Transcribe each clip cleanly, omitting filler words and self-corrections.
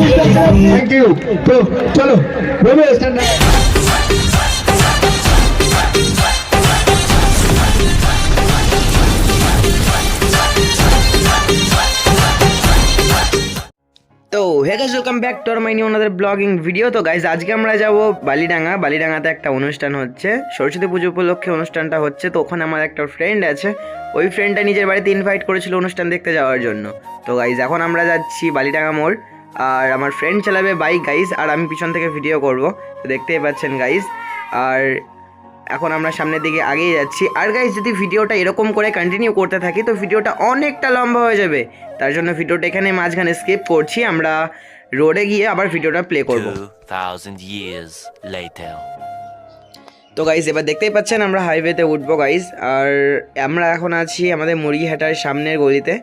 Thank you. तो चलो stand. তো hey guys, welcome back to my new another blogging video. তো guys, আজকে আমরা যাব বালিডাঙ্গাতে একটা অনুষ্ঠান হচ্ছে, সরস্বতী পুজো উপলক্ষে অনুষ্ঠানটা হচ্ছে। তো ওখানে আমার একটা ফ্রেন্ড আছে, ওই ফ্রেন্ডটা নিজের বাড়িতে ইনভাইট করেছিল অনুষ্ঠান দেখতে যাওয়ার জন্য। তো গাইস, এখন আমরা যাচ্ছি বালিডাঙ্গা মোড়, আর আমার ফ্রেন্ড চালাবে বাইক গাইস, আর আমি পিছন থেকে ভিডিও করব। তো দেখতেই পাচ্ছেন গাইস। আর এখন আমরা সামনের দিকে আগিয়ে যাচ্ছি। আর গাইস, যদি ভিডিওটা এরকম করে কন্টিনিউ করতে থাকি তো ভিডিওটা অনেকটা লম্বা হয়ে যাবে, তার জন্য ভিডিওটা এখানে মাঝখানে স্কিপ করছি। আমরা রোডে গিয়ে আবার ভিডিওটা প্লে করব। 2000 years later. তো গাইস, এবার দেখতেই পাচ্ছেন আমরা হাইওয়েতে উঠবো গাইস, আর আমরা এখন আছি আমাদের মুরগিহাটার সামনের গলিতে।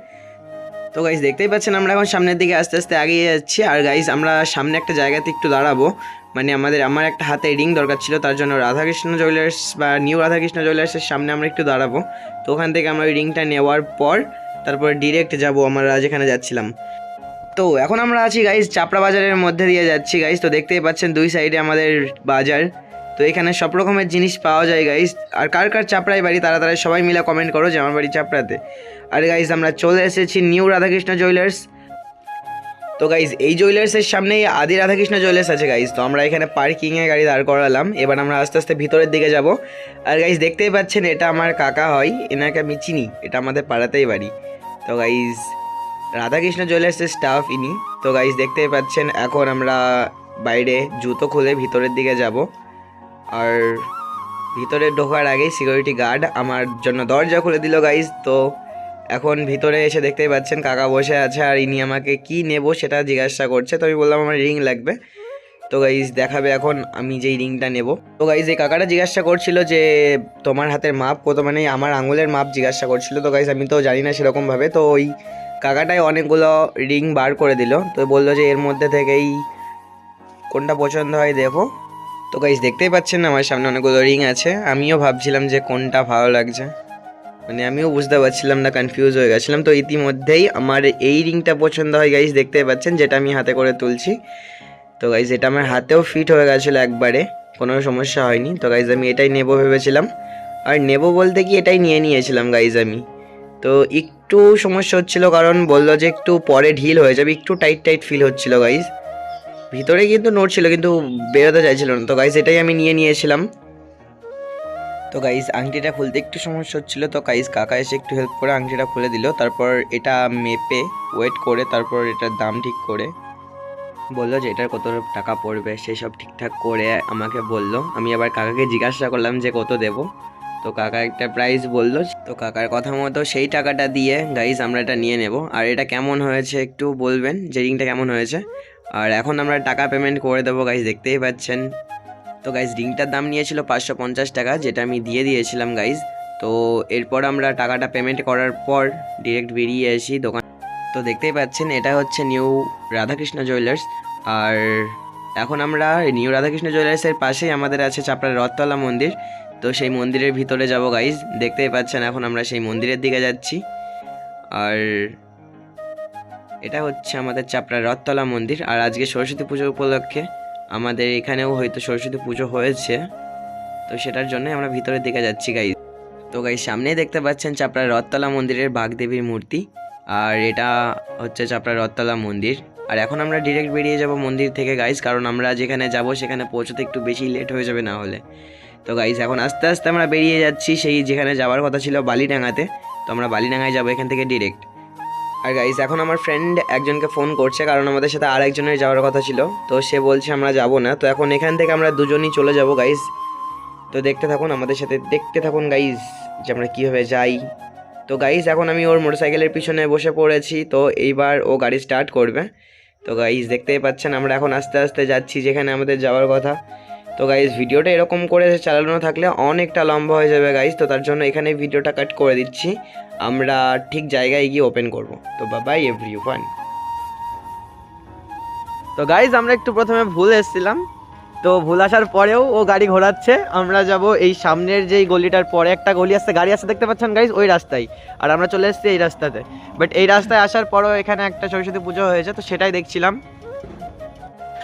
তো গাইস, দেখতেই পাচ্ছেন আমরা এখন সামনের দিকে আস্তে আস্তে এগিয়ে যাচ্ছি। আর গাইস, আমরা সামনে একটা জায়গাতে একটু দাঁড়াবো, মানে আমার একটা হাতে রিং দরকার ছিল, তার জন্য রাধাকৃষ্ণ জুয়েলার্স বা নিউ রাধাকৃষ্ণ জুয়েলার্সের সামনে আমরা একটু দাঁড়াবো। তো ওখান থেকে আমরা ওই রিংটা নেওয়ার পর তারপরে ডিরেক্ট যাব আমরা যেখানে যাচ্ছিলাম। তো এখন আমরা আছি গাইস চাপড়া বাজারের মধ্যে দিয়ে যাচ্ছি গাইস। তো দেখতেই পাচ্ছেন দুই সাইডে আমাদের বাজার। তো এখানে সব রকমের জিনিস পাওয়া যায় গাইস। আর কার কার চাপড়ায় বাড়ি তারা সবাই মিলে কমেন্ট করো যে আমার বাড়ি চাপড়াতে। আর গাইস, আমরা চলে এসেছি নিউ রাধাকৃষ্ণ জুয়েলার্স। তো গাইস, এই জুয়েলার্সের সামনেই আদি রাধাকৃষ্ণ জুয়েলার্স আছে গাইস। তো আমরা এখানে পার্কিংয়ে গাড়ি দাঁড় করালাম। এবার আমরা আস্তে আস্তে ভিতরের দিকে যাব। আর গাইস, দেখতেই পাচ্ছেন এটা আমার কাকা হয়, এনাকে আমি চিনি, এটা আমাদের পাড়াতেই বাড়ি। তো গাইস, রাধাকৃষ্ণ জুয়েলার্সের স্টাফ ইনি। তো গাইস, দেখতেই পাচ্ছেন এখন আমরা বাইরে জুতো খুলে ভিতরের দিকে যাব। আর ভিতরে ঢোকার আগেই সিকিউরিটি গার্ড আমার জন্য দরজা খুলে দিল গাইস। তো এখন ভিতরে এসে দেখতেই পাচ্ছেন কাকা বসে আছে, আর ইনি আমাকে কি নেব সেটা জিজ্ঞাসা করছে। তো আমি বললাম আমার রিং লাগবে। তো গাইস, দেখাবে এখন আমি যেই রিংটা নেব। তো গাইস, এই কাকাটা জিজ্ঞাসা করছিল যে তোমার হাতের মাপ কত, মানে আমার আঙুলের মাপ জিজ্ঞাসা করছিল। তো গাইস, আমি তো জানি না সেরকমভাবে। তো ওই কাকাটাই অনেকগুলো রিং বার করে দিল। তো বললো যে এর মধ্যে থেকেই কোনটা পছন্দ হয় দেখো। তো গাইস, দেখতেই পাচ্ছেন আমার সামনে অনেকগুলো রিং আছে। আমিও ভাবছিলাম যে কোনটা ভালো লাগছে, মানে আমিও বুঝতে পারছিলাম না, কনফিউজ হয়ে গেছিলাম। তো ইতিমধ্যেই আমার এই রিংটা পছন্দ হয় গাইস, দেখতেই পাচ্ছেন, যেটা আমি হাতে করে তুলছি। তো গাইস, এটা আমার হাতেও ফিট হয়ে গেছিলো একবারে, কোনো সমস্যা হয়নি। তো গাইস, আমি এটাই নেব ভেবেছিলাম, আর নেব বলতে কি এটাই নিয়ে নিয়েছিলাম গাইস আমি। তো একটু সমস্যা হচ্ছিল, কারণ বললো যে একটু পরে ঢিল হয়ে যাবে, একটু টাইট টাইট ফিল হচ্ছিল গাইস। ভিতরে কিন্তু নড়ছিল কিন্তু বেরোতে চাইছিল না। তো গাইস, এটাই আমি নিয়ে নিয়েছিলাম। তো গাইস, আংটিটা খুলতে একটু সমস্যা হচ্ছিল। তো গাইস, কাকা এসে একটু হেল্প করে আংটিটা খুলে দিল। তারপর এটা মেপে ওয়েট করে তারপর এটার দাম ঠিক করে বললো যে এটার কত টাকা পড়বে, সেই সব ঠিকঠাক করে আমাকে বললো। আমি আবার কাকাকে জিজ্ঞাসা করলাম যে কত দেব। তো কাকা একটা প্রাইস বললো। তো কাকার কথা মতো সেই টাকাটা দিয়ে গাইস আমরা এটা নিয়ে নেব। আর এটা কেমন হয়েছে একটু বলবেন, যে রিংটা কেমন হয়েছে। আর এখন আমরা টাকা পেমেন্ট করে দেবো গাইস, দেখতেই পাচ্ছেন। তো গাইস, রিংটার দাম নিয়েছিল 550 টাকা, যেটা আমি দিয়ে দিয়েছিলাম গাইস। তো এরপর আমরা টাকাটা পেমেন্ট করার পর ডিরেক্ট বেরিয়ে আসি দোকান। তো দেখতেই পাচ্ছেন এটা হচ্ছে নিউ রাধাকৃষ্ণ জুয়েলার্স। আর এখন আমরা নিউ রাধাকৃষ্ণ জুয়েলার্সের পাশেই আমাদের আছে চাপড়ার রথতলা মন্দির। তো সেই মন্দিরের ভিতরে যাব গাইস, দেখতেই পাচ্ছেন এখন আমরা সেই মন্দিরের দিকে যাচ্ছি। আর এটা হচ্ছে আমাদের চাপড়ার রথতলা মন্দির। আর আজকে সরস্বতী পুজো উপলক্ষে আমাদের এখানেও হয়তো সরস্বতী পুজো হয়েছে, তো সেটার জন্য আমরা ভিতরের দিকে যাচ্ছি গাইস। তো গাইস, সামনেই দেখতে পাচ্ছেন চাপড়ার রথতলা মন্দিরের বাগদেবীর মূর্তি। আর এটা হচ্ছে চাপড়ার রথতলা মন্দির। আর এখন আমরা ডিরেক্ট বেরিয়ে যাব মন্দির থেকে গাইস, কারণ আমরা যেখানে যাব সেখানে পৌঁছতে একটু বেশি লেট হয়ে যাবে না হলে। তো গাইস, এখন আস্তে আস্তে আমরা বেরিয়ে যাচ্ছি সেই যেখানে যাওয়ার কথা ছিল বালিডাঙ্গাতে। তো আমরা বালিডাঙ্গায় যাবো এখান থেকে ডিরেক্ট। আর গাইস, এখন আমার ফ্রেন্ড একজনকে ফোন করছে, কারণ আমাদের সাথে আর একজনের যাওয়ার কথা ছিল। তো সে বলছে আমরা যাব না। তো এখন এখান থেকে আমরা দুজনই চলে যাব গাইস। তো দেখতে থাকুন, আমাদের সাথে দেখতে থাকুন গাইস যে আমরা কীভাবে যাই। তো গাইস, এখন আমি ওর মোটরসাইকেলের পিছনে বসে পড়েছি। তো এইবার ও গাড়ি স্টার্ট করবে। তো গাইস, দেখতেই পাচ্ছেন আমরা এখন আস্তে আস্তে যাচ্ছি যেখানে আমাদের যাওয়ার কথা। তো গাইস, ভিডিওটা এরকম করে চালানো থাকলে অনেকটা লম্বা হয়ে যাবে গাইস। তো তার জন্য এখানে ভিডিওটা কাট করে দিচ্ছি, আমরা ঠিক জায়গায় গিয়ে ওপেন করব। তো বাই এভরিওয়ান। তো গাইস, আমরা একটু প্রথমে ভুল এসেছিলাম, তো ভুল আসার পরেও ও গাড়ি ঘোরাচ্ছে। আমরা যাব এই সামনের যেই গলিটার পরে একটা গলি আসছে, গাড়ি আসছে দেখতে পাচ্ছেন গাইস, ওই রাস্তায়। আর আমরা চলে এসেছি এই রাস্তাতে। বাট এই রাস্তায় আসার পরও এখানে একটা সরস্বতী পুজো হয়েছে, তো সেটাই দেখছিলাম।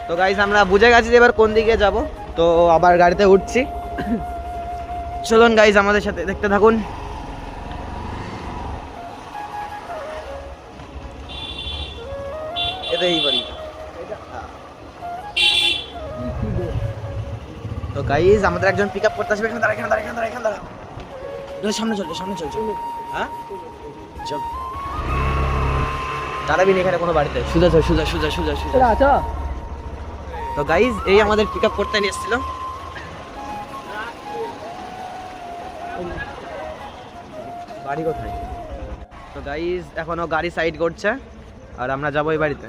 তো গাইস আমরা বুঝে গেছি যে এবার কোন দিকে যাব, তো আবার গাড়িতে উঠছি। চলুন গাইস আমাদের সাথে দেখতে থাকুন। এটাই বলি। তো গাইস আমাদের একজন পিক আপ করতে আসবে। এখানে দাঁড়া, এখানে দাঁড়া, এখানে দাঁড়া, এখানে দাঁড়া। সামনে চল, সামনে চল, চল। হ্যাঁ চল, দাঁড়াবি না এখানে কোনো বাড়িতে, সোজা চল, সোজা সোজা সোজা সোজা। আচ্ছা তো গাইস এই আমাদের পিক আপ করতে নিয়ে এসেছিল। বাড়ি কোথায়? তো গাইস এখনো গাড়ি সাইড করছে আর আমরা যাবো এই বাড়িতে।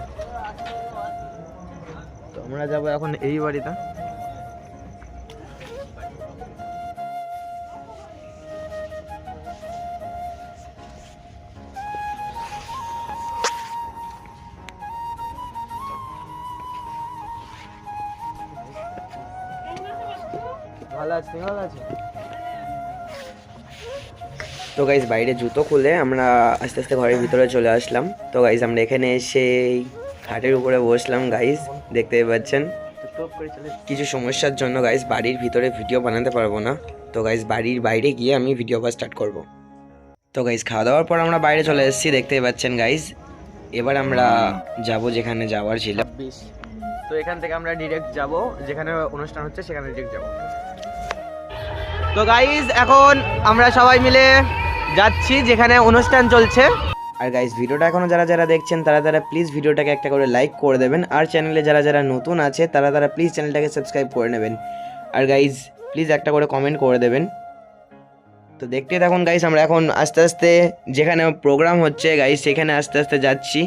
তো আমরা যাবো এখন এই বাড়িতে। ভালো আছে, ভালো আছে। তো গাইস বাইরে জুতো খুলে আমরা আস্তে আস্তে ঘরের ভিতরে চলে আসলাম। তো গাইস আমরা এখানে এসে খাটের উপরে বসলাম। গাইস দেখতেই পাচ্ছেন কিছু সমস্যার জন্য গাইস বাড়ির ভিতরে ভিডিও বানাতে পারবো না। তো গাইস বাড়ির বাইরে গিয়ে আমি ভিডিও আবার স্টার্ট করব। তো গাইস খাওয়া দাওয়ার পর আমরা বাইরে চলে এসেছি, দেখতেই পাচ্ছেন গাইস। এবার আমরা যাব যেখানে যাওয়ার ছিল। তো এখান থেকে আমরা ডিরেক্ট যাব যেখানে অনুষ্ঠান হচ্ছে, সেখানে ডিরেক্ট যাব। তো গাইস এখন আমরা সবাই মিলে যাচ্ছি যেখানে অনুষ্ঠান চলছে। আর গাইস ভিডিওটা এখনো যারা যারা দেখছেন তারা প্লিজ ভিডিওটাকে একটা করে লাইক করে দেবেন। আর চ্যানেলে যারা যারা নতুন আছে তারা প্লিজ চ্যানেলটাকে সাবস্ক্রাইব করে নেবেন। আর গাইস প্লিজ একটা করে কমেন্ট করে দেবেন। তো দেখতে থাকুন গাইস, আমরা এখন আস্তে আস্তে যেখানে প্রোগ্রাম হচ্ছে গাইস সেখানে আস্তে আস্তে যাচ্ছি।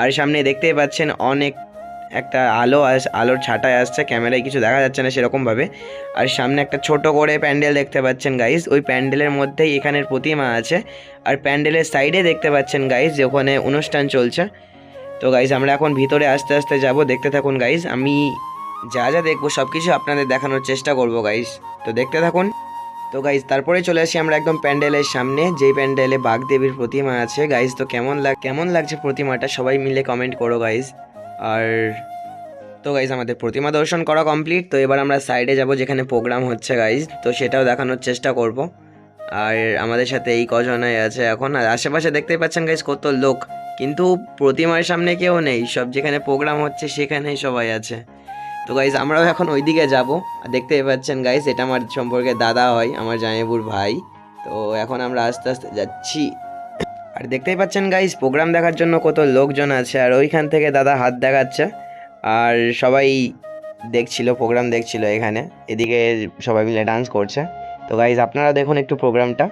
আর সামনে দেখতেই পাচ্ছেন অনেক একটা আলোর ছাটায় আসছে, ক্যামেরায় কিছু দেখা যাচ্ছে না সেরকমভাবে। আর সামনে একটা ছোট করে প্যান্ডেল দেখতে পাচ্ছেন গাইস, ওই প্যান্ডেলের মধ্যেই এখানের প্রতিমা আছে। আর প্যান্ডেলের সাইডে দেখতে পাচ্ছেন গাইস যে ওখানে অনুষ্ঠান চলছে। তো গাইস আমরা এখন ভিতরে আস্তে আস্তে যাব, দেখতে থাকুন গাইস। আমি যা যা দেখবো সব কিছু আপনাদের দেখানোর চেষ্টা করব গাইস, তো দেখতে থাকুন। তো গাইস তারপরে চলে আসি আমরা একদম প্যান্ডেলের সামনে, যেই প্যান্ডেলে বাগদেবীর প্রতিমা আছে গাইস। তো কেমন লাগছে প্রতিমাটা সবাই মিলে কমেন্ট করো গাইস। আর তো গাইস আমাদের প্রতিমা দর্শন করা কমপ্লিট। তো এবার আমরা সাইডে যাব যেখানে প্রোগ্রাম হচ্ছে গাইস, তো সেটাও দেখানোর চেষ্টা করব। আর আমাদের সাথে এই কজনই আছে এখন। আর আশেপাশে দেখতেই পাচ্ছেন গাইস কত লোক, কিন্তু প্রতিমার সামনে কেউ নেই, সব যেখানে প্রোগ্রাম হচ্ছে সেখানেই সবাই আছে। তো গাইস আমরাও এখন ওইদিকে যাব। আর দেখতেই পাচ্ছেন গাইস এটা আমার সম্পর্কে দাদা হয়, আমার জামাইবুর ভাই। তো এখন আমরা আস্তে আস্তে যাচ্ছি। আর দেখতেই পাচ্ছেন গাইস প্রোগ্রাম দেখার জন্য কত লোকজন আছে। আর ওইখান থেকে দাদা হাত দেখাচ্ছে আর সবাই দেখছিল, প্রোগ্রাম দেখছিল এখানে। এদিকে সবাই মিলে ডান্স করছে। তো গাইস আপনারা দেখুন একটু প্রোগ্রামটা।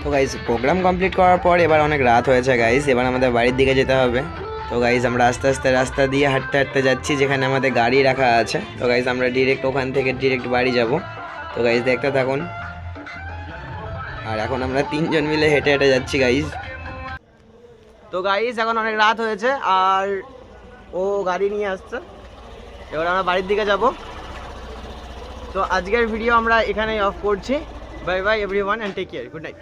তো গাইস প্রোগ্রাম কমপ্লিট করার পর এবার অনেক রাত হয়েছে গাইস, এবার আমাদের বাড়ির দিকে যেতে হবে। তো গাইস আমরা আস্তে আস্তে রাস্তা দিয়ে হাঁটতে হাঁটতে যাচ্ছি যেখানে আমাদের গাড়ি রাখা আছে। তো গাইস আমরা ডিরেক্ট ওখান থেকে ডিরেক্ট বাড়ি যাব। তো গাইস দেখতে থাকুন। আর এখন আমরা তিনজন মিলে হেঁটে হেঁটে যাচ্ছি গাইস। তো গাইস এখন অনেক রাত হয়েছে আর ও গাড়ি নিয়ে আসছে, এবার আমরা বাড়ির দিকে যাব। তো আজকের ভিডিও আমরা এখানেই অফ করছি। Bye bye everyone and take care, good night.